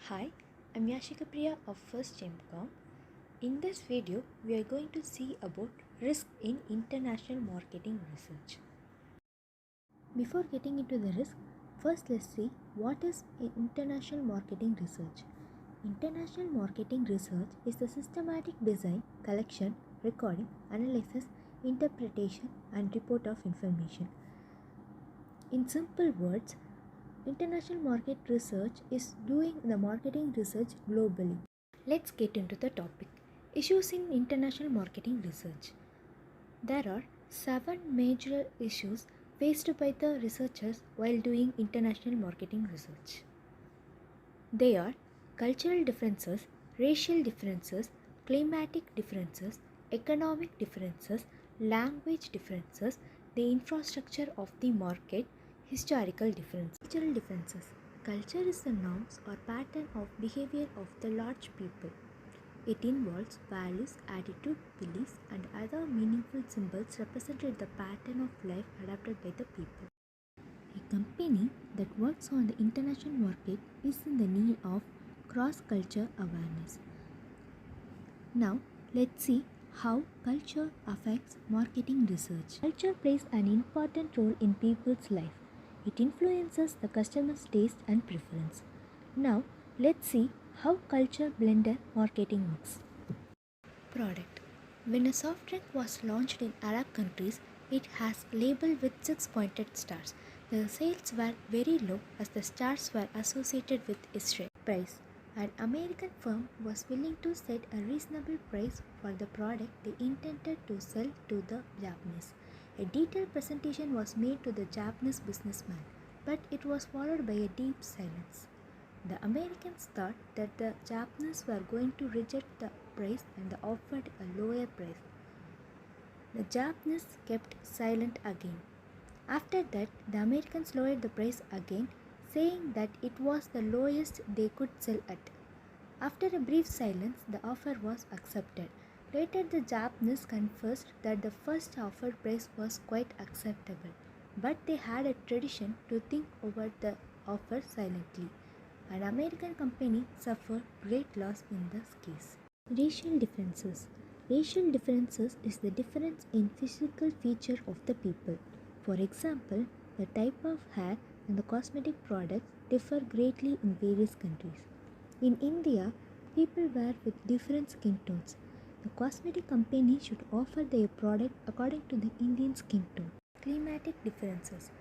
Hi, I'm Yashika Priya of First Gemcom. In this video, we are going to see about risk in international marketing research. Before getting into the risk, first let's see what is international marketing research. International marketing research is the systematic design, collection, recording, analysis, interpretation, and report of information. In simple words, international market research is doing the marketing research globally. Let's get into the topic. Issues in international marketing research. There are 7 major issues faced by the researchers while doing international marketing research. They are cultural differences, racial differences, climatic differences, economic differences, language differences, the infrastructure of the market, historical differences. Cultural differences. Culture is the norms or pattern of behavior of the large people. It involves values, attitude, beliefs, and other meaningful symbols represented the pattern of life adapted by the people. A company that works on the international market is in the need of cross-culture awareness. Now, let's see how culture affects marketing research. Culture plays an important role in people's life. It influences the customer's taste and preference. Now, let's see how culture blended marketing works. Product. When a soft drink was launched in Arab countries, it has label with 6 pointed stars. The sales were very low as the stars were associated with Israel. Price. An American firm was willing to set a reasonable price for the product they intended to sell to the Japanese. A detailed presentation was made to the Japanese businessman, but it was followed by a deep silence. The Americans thought that the Japanese were going to reject the price and offered a lower price. The Japanese kept silent again. After that, the Americans lowered the price again, saying that it was the lowest they could sell at. After a brief silence, the offer was accepted. Later, the Japanese confessed that the first offered price was quite acceptable, but they had a tradition to think over the offer silently. An American company suffered great loss in this case. Racial differences. Racial differences is the difference in physical feature of the people. For example, the type of hair and the cosmetic products differ greatly in various countries. In India, people wear with different skin tones. The cosmetic company should offer their product according to the Indian skin tone. Climatic differences.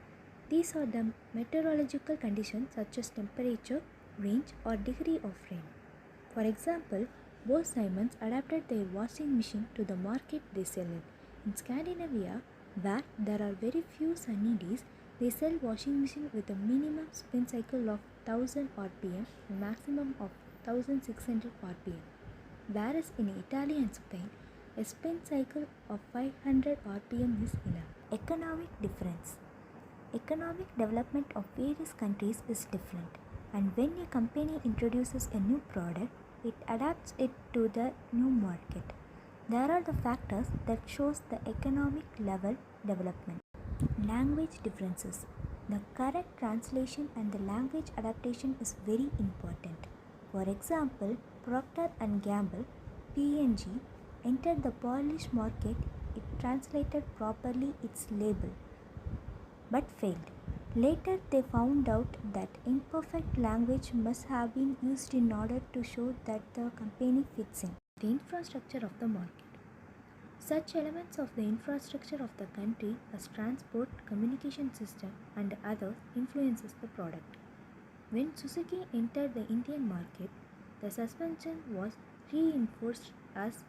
These are the meteorological conditions such as temperature, range, or degree of rain. For example, Bose Simons adapted their washing machine to the market they sell in. In Scandinavia, where there are very few sunny days, they sell washing machine with a minimum spin cycle of 1000 rpm and maximum of 1600 rpm. Whereas in Italy and Spain, a spin cycle of 500 rpm is enough. Economic difference. Economic development of various countries is different, and when a company introduces a new product, it adapts it to the new market. There are the factors that shows the economic level development. Language differences. The correct translation and the language adaptation is very important. For example, Procter & Gamble (P&G) entered the Polish market. It translated properly its label, but failed. Later, they found out that imperfect language must have been used in order to show that the company fits in. The infrastructure of the market. Such elements of the infrastructure of the country as transport, communication system, and others influences the product. When Suzuki entered the Indian market, the suspension was reinforced as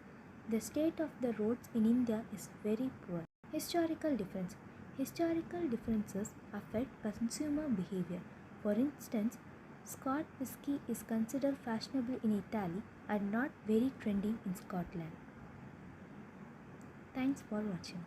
the state of the roads in India is very poor. Historical difference. Historical differences affect consumer behavior. For instance, Scotch whisky is considered fashionable in Italy and not very trendy in Scotland. Thanks for watching.